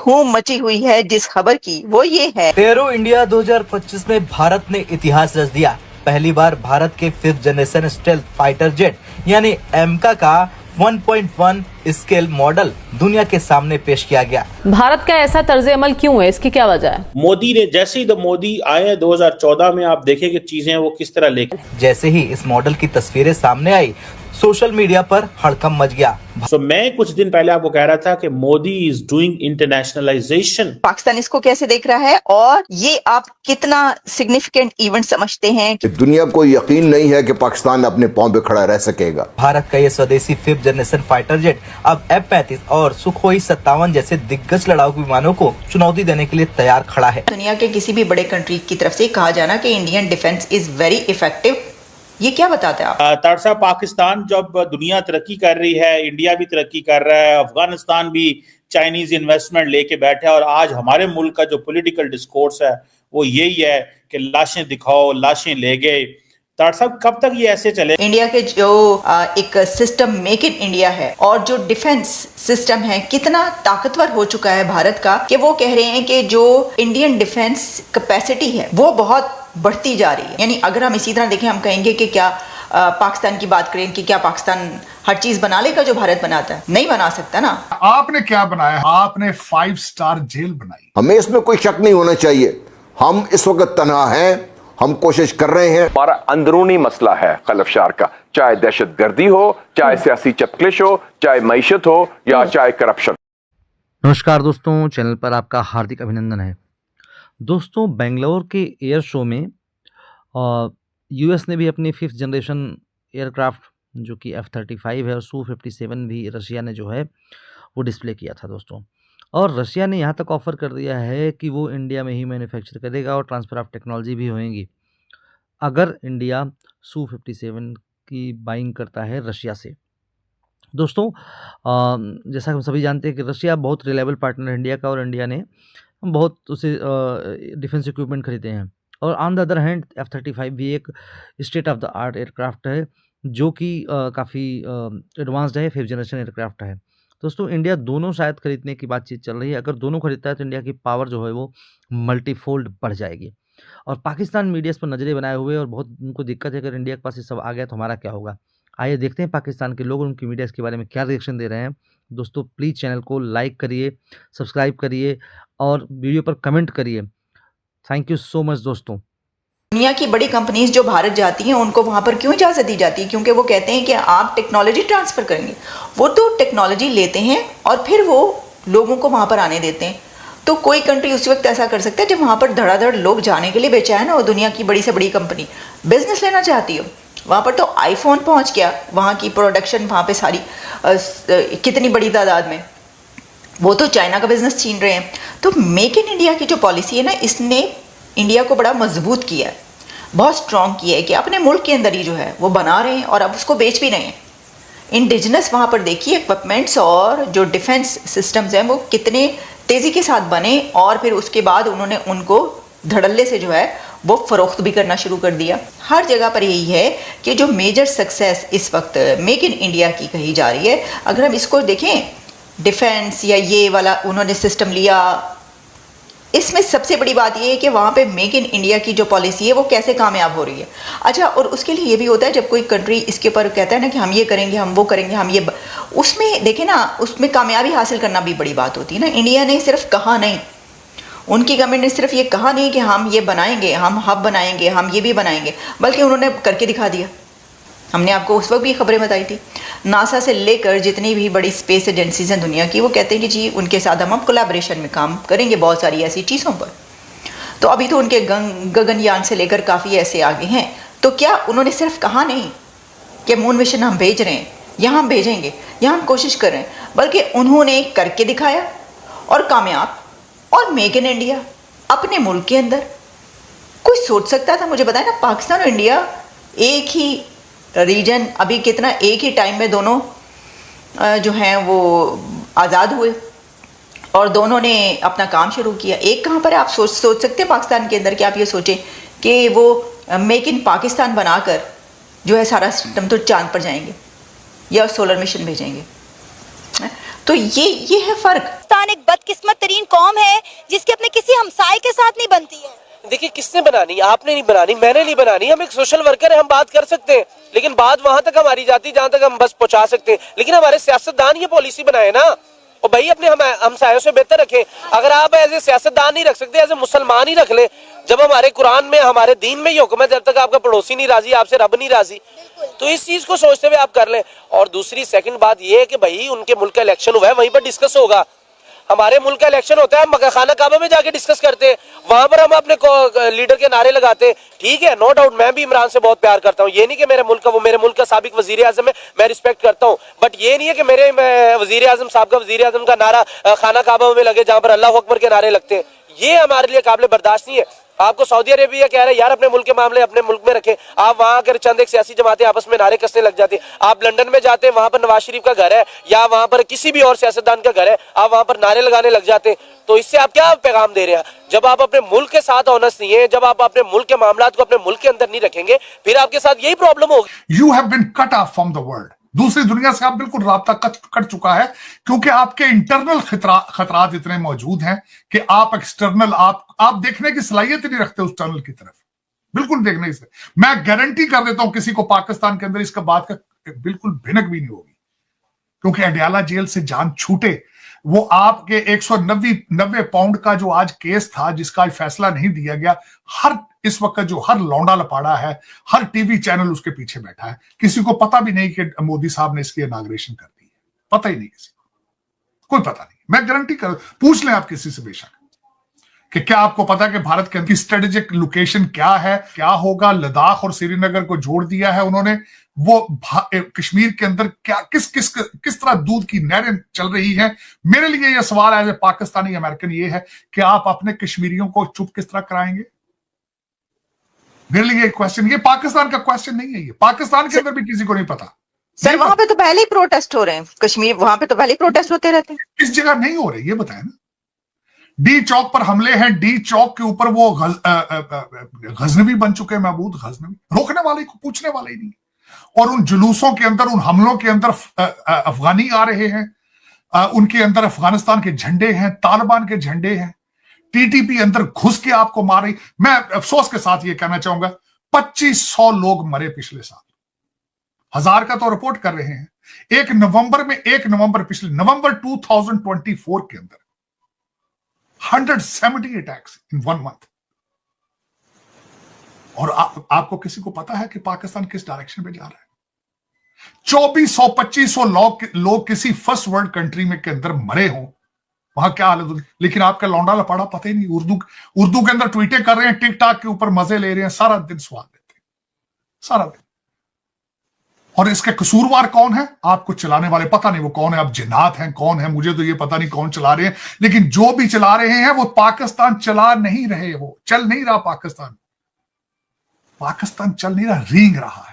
धूम मची हुई है जिस खबर की वो ये है, एरो इंडिया 2025 में भारत ने इतिहास रच दिया। पहली बार भारत के 5th generation stealth fighter jet यानी एमका का 1.1 स्केल मॉडल दुनिया के सामने पेश किया गया। भारत का ऐसा तर्ज अमल क्यों है, इसकी क्या वजह है? मोदी ने जैसे ही मोदी आए 2014 में, आप देखें कि चीजें वो किस तरह लेकर, जैसे ही इस मॉडल की तस्वीरें सामने आई, सोशल मीडिया पर हड़कंप मच गया। मैं कुछ दिन पहले आपको कह रहा था कि Modi is doing internationalisation. Pakistan इसको कैसे देख रहा है और ये आप कितना सिग्निफिकेंट इवेंट समझते हैं? दुनिया को यकीन नहीं है कि पाकिस्तान अपने पांव पे खड़ा रह सकेगा। भारत का ये स्वदेशी 5th जनरेशन फाइटर जेट अब F-35 और सुखोई 57 जैसे दिग्गज लड़ाकू विमानों को चुनौती देने के लिए तैयार खड़ा है। दुनिया के किसी भी बड़े कंट्री की तरफ से कहा जाना कि Indian defence is very effective, ये क्या बताते हैं आप? तरसा पाकिस्तान जब दुनिया तरक्की कर रही है, इंडिया भी तरक्की कर रहा है, अफगानिस्तान भी चाइनीज इन्वेस्टमेंट लेके बैठा है, और आज हमारे मुल्क का जो पॉलिटिकल डिस्कोर्स है वो यही है कि लाशें दिखाओ, लाशें ले गए। साहब कब तक ये ऐसे चले? इंडिया के जो एक सिस्टम मेक इन इंडिया है और जो डिफेंस सिस्टम है कितना ताकतवर हो चुका है भारत का, कि वो कह रहे हैं कि जो इंडियन डिफेंस कैपेसिटी है वो बहुत बढ़ती जा रही है। यानी अगर हम इसी तरह देखें, हम कहेंगे कि क्या पाकिस्तान की बात करें कि क्या पाकिस्तान हर चीज बना लेगा जो भारत बनाता है? नहीं बना सकता ना। आपने क्या बनाया? आपने 5 स्टार जेल बनाई। हमें इसमें कोई शक नहीं होना चाहिए, हम इस वक्त तनहा हैं, हम कोशिश कर रहे हैं। हमारा अंदरूनी मसला है खलफशार का, चाहे दहशतगर्दी हो, चाहे सियासी चपकलिश हो, चाहे मईशत हो या चाहे करप्शन। नमस्कार दोस्तों, चैनल पर आपका हार्दिक अभिनंदन है। दोस्तों, बेंगलोर के एयर शो में यूएस ने भी अपनी 5th जनरेशन एयरक्राफ्ट जो कि F-35 है और Su-57 भी रशिया ने जो है वो डिस्प्ले किया था दोस्तों। और रशिया ने यहाँ तक ऑफ़र कर दिया है कि वो इंडिया में ही मैन्युफैक्चर करेगा और ट्रांसफ़र ऑफ टेक्नोलॉजी भी होएंगी अगर इंडिया Su-57 की बाइंग करता है रशिया से। दोस्तों, जैसा हम सभी जानते हैं कि रशिया बहुत रिलायबल पार्टनर है इंडिया का, और इंडिया ने बहुत उसे डिफेंस इक्विपमेंट खरीदे हैं। और on the other hand F-35 भी एक state of the art aircraft है जो कि काफ़ी एडवांस्ड है, 5th जनरेशन एयरक्राफ्ट है। दोस्तों, इंडिया दोनों शायद खरीदने की बातचीत चल रही है। अगर दोनों खरीदता है तो इंडिया की पावर जो है वो मल्टीफोल्ड बढ़ जाएगी। और पाकिस्तान मीडिया इस पर नज़रें बनाए हुए और बहुत उनको दिक्कत है, अगर इंडिया के पास ये सब आ गया तो हमारा क्या होगा। आइए देखते हैं पाकिस्तान के लोग और उनकी मीडिया इसके बारे में क्या रिएक्शन दे रहे हैं। दोस्तों, प्लीज़ चैनल को लाइक करिए, सब्सक्राइब करिए और वीडियो पर कमेंट करिए। थैंक यू सो मच दोस्तों। दुनिया की बड़ी कंपनीज जो भारत जाती हैं उनको वहां पर क्यों इजाजत दी जाती है? क्योंकि वो कहते हैं कि आप टेक्नोलॉजी ट्रांसफर करेंगे। वो तो टेक्नोलॉजी लेते हैं और फिर वो लोगों को वहां पर आने देते हैं। तो कोई कंट्री उस वक्त ऐसा कर सकता है जब वहां पर धड़ाधड़ लोग जाने के लिए बेचैन हो। दुनिया की बड़ी से बड़ी कंपनी बिजनेस लेना चाहती हो, वहां पर तो आईफोन पहुंच गया, वहां की प्रोडक्शन वहां पे सारी कितनी बड़ी तादाद में, वो तो चाइना का बिजनेस छीन रहे हैं। तो मेक इन इंडिया की जो पॉलिसी है ना, इसने इंडिया को बड़ा मजबूत किया है, बहुत स्ट्रॉन्ग किया है कि अपने मुल्क के अंदर ही जो है वो बना रहे हैं और अब उसको बेच भी रहे हैं। इंडिजिनस वहाँ पर देखिए इक्विपमेंट्स और जो डिफेंस सिस्टम्स हैं वो कितने तेज़ी के साथ बने, और फिर उसके बाद उन्होंने उनको धड़ल्ले से जो है वो फ़रोख्त भी करना शुरू कर दिया। हर जगह पर यही है कि जो मेजर सक्सेस इस वक्त मेक इन इंडिया की कही जा रही है। अगर हम इसको देखें, डिफेंस या ये वाला उन्होंने सिस्टम लिया, इसमें सबसे बड़ी बात यह है कि वहाँ पे मेक इन इंडिया की जो पॉलिसी है वो कैसे कामयाब हो रही है। अच्छा, और उसके लिए ये भी होता है जब कोई कंट्री इसके ऊपर कहता है ना कि हम ये करेंगे, हम वो करेंगे, हम ये, उसमें देखें ना, उसमें कामयाबी हासिल करना भी बड़ी बात होती है ना। इंडिया ने सिर्फ कहा नहीं, उनकी गवर्नमेंट ने सिर्फ ये कहा नहीं कि हम ये बनाएंगे, हम हब बनाएंगे, हम ये भी बनाएंगे, बल्कि उन्होंने करके दिखा दिया। हमने आपको उस वक्त भी खबरें बताई थी, नासा से लेकर जितनी भी बड़ी स्पेस एजेंसीज हैं दुनिया की, वो कहते हैं कि जी उनके साथ हम कोलैबोरेशन में काम करेंगे बहुत सारी ऐसी चीज़ों पर। तो अभी तो उनके गगनयान से लेकर काफ़ी ऐसे आगे हैं। तो क्या उन्होंने सिर्फ कहा नहीं कि मून मिशन हम भेज रहे हैं, यहाँ हम भेजेंगे, यहाँ हम कोशिश कर रहे हैं, बल्कि उन्होंने करके दिखाया और कामयाब। और मेक इन इंडिया अपने मुल्क के अंदर कोई सोच सकता था? मुझे बताया ना, पाकिस्तान और इंडिया एक ही रीजन, अभी कितना एक ही टाइम में दोनों जो हैं वो आज़ाद हुए और दोनों ने अपना काम शुरू किया। एक कहाँ पर है? आप सोच सकते हैं पाकिस्तान के अंदर कि आप ये सोचें कि वो मेक इन पाकिस्तान बनाकर जो है सारा सिस्टम तो चांद पर जाएंगे या सोलर मिशन भेजेंगे। तो ये है फर्क। पाकिस्तान एक बदकिस्मत तरीन कौम है जिसकी अपने किसी हमसाये के साथ नहीं बनती है। देखिए, किसने बनानी? आपने नहीं बनानी, मैंने नहीं बनानी। हम एक सोशल वर्कर है, हम बात कर सकते हैं, लेकिन बात वहां तक हमारी जाती जहां तक हम बस पहुंचा सकते हैं। लेकिन हमारे सियासतदान ये पॉलिसी बनाए ना, और भाई अपने हमसायों से बेहतर रखें। अगर आप एज ए सियासतदान नहीं रख सकते, एज ए मुसलमान ही रख ले। जब हमारे कुरान में, हमारे दीन में ही हुक्म है, जब तक आपका पड़ोसी नहीं राजी, आपसे रब नहीं राजी, तो इस चीज को सोचते हुए आप कर लें। और दूसरी सेकंड बात ये है कि भाई उनके मुल्क का इलेक्शन हुआ है, वहीं पर डिस्कस होगा। हमारे मुल्क का इलेक्शन होता है, हम खाना काबा में जाके डिस्कस करते हैं, वहां पर हम अपने लीडर के नारे लगाते हैं। ठीक है, नो डाउट, मैं भी इमरान से बहुत प्यार करता हूँ। ये नहीं कि मेरे मुल्क का, वो मेरे मुल्क का साबिक वजीर आजम है, मैं रिस्पेक्ट करता हूँ, बट ये नहीं है कि मेरे वजीर आजम साहब का, वजीर आजम का नारा खाना काबा में लगे जहां पर अल्लाह अकबर के नारे लगते हैं। ये हमारे लिए काबिल बर्दाश्त नहीं है। आपको सऊदी अरेबिया कह रहे हैं यार अपने मुल्क के मामले अपने मुल्क में रखें, आप वहां अगर चंद एक सियासी जमातें आपस में नारे कसने लग जाती हैं। आप लंदन में जाते हैं, वहां पर नवाज शरीफ का घर है या वहां पर किसी भी और सियासतदान का घर है, आप वहां पर नारे लगाने लग जाते हैं, तो इससे आप क्या पैगाम दे रहे हैं? जब आप अपने मुल्क के साथ ऑनेस्ट नहीं है, जब आप अपने मुल्क के मामलात को अपने मुल्क के अंदर नहीं रखेंगे, फिर आपके साथ यही प्रॉब्लम होगी। You have been cut off from the world. दूसरी दुनिया से आप बिल्कुल राब्ता कट चुका है, क्योंकि आपके इंटरनल खतरात इतने मौजूद हैं कि आप एक्सटर्नल आप देखने की सलाहियत ही नहीं रखते उस टनल की तरफ, बिल्कुल देखने से। मैं गारंटी कर देता हूं किसी को पाकिस्तान के अंदर इसका बात का बिल्कुल भिनक भी नहीं होगी, क्योंकि अडयाला जेल से जान छूटे वो आपके 190 पाउंड का जो आज केस था, जिसका आज फैसला नहीं दिया गया, इस वक्त जो हर लौंडा लपाड़ा है, हर टीवी चैनल उसके पीछे बैठा है। किसी को पता भी नहीं कि मोदी साहब ने इसकी इनॉग्रेशन कर दी है, पता ही नहीं किसी को, कोई पता नहीं। मैं गारंटी कर, पूछ लें आप किसी से बेशक कि क्या आपको पता है कि भारत के अंदर स्ट्रेटेजिक लोकेशन क्या है, क्या होगा। लद्दाख और श्रीनगर को जोड़ दिया है उन्होंने। वो कश्मीर के अंदर क्या किस तरह दूध की नहरें चल रही हैं। मेरे लिए यह सवाल एज ए पाकिस्तानी अमेरिकन ये है कि आप अपने कश्मीरियों को चुप किस तरह कराएंगे। मेरे लिए क्वेश्चन, ये पाकिस्तान का क्वेश्चन नहीं है, ये पाकिस्तान के अंदर भी किसी को नहीं पता। सर वहां पे तो पहले ही प्रोटेस्ट हो रहे हैं, कश्मीर वहां पे तो पहले ही प्रोटेस्ट होते रहते हैं। किस जगह नहीं हो रहे ये बताएं ना। डी चौक पर हमले हैं, डी चौक के ऊपर वो गजनवी बन चुके हैं, महमूद गजनवी, रोकने वाले को पूछने वाले ही नहीं। और उन जुलूसों के अंदर, उन हमलों के अंदर अफगानी आ रहे हैं, उनके अंदर अफगानिस्तान के झंडे हैं, तालिबान के झंडे हैं, टीटीपी अंदर घुस के आपको मार रही। मैं अफसोस के साथ ये कहना चाहूंगा 2500 लोग मरे पिछले साल, 1000 का तो रिपोर्ट कर रहे हैं। 1 नवंबर पिछले नवंबर 2024 के अंदर 170 अटैक्स इन 1 मंथ। और आपको किसी को पता है कि पाकिस्तान किस डायरेक्शन पे जा रहा है? 2400-2500 लोग किसी फर्स्ट वर्ल्ड कंट्री में के अंदर मरे हों, वहां क्या हालत होती। लेकिन आपका लौंडा लपाड़ा पता ही नहीं, उर्दू के अंदर ट्वीटे कर रहे हैं, टिकटॉक के ऊपर मजे ले रहे हैं, सारा दिन स्वाद लेते हैं, सारा दिन। और इसके कसूरवार कौन है? आपको चलाने वाले पता नहीं वो कौन है, अब जिन्नात हैं, कौन है मुझे तो ये पता नहीं कौन चला रहे हैं, लेकिन जो भी चला रहे हैं वो पाकिस्तान चला नहीं रहे हो, चल नहीं रहा पाकिस्तान चल नहीं रहा, रेंग रहा है।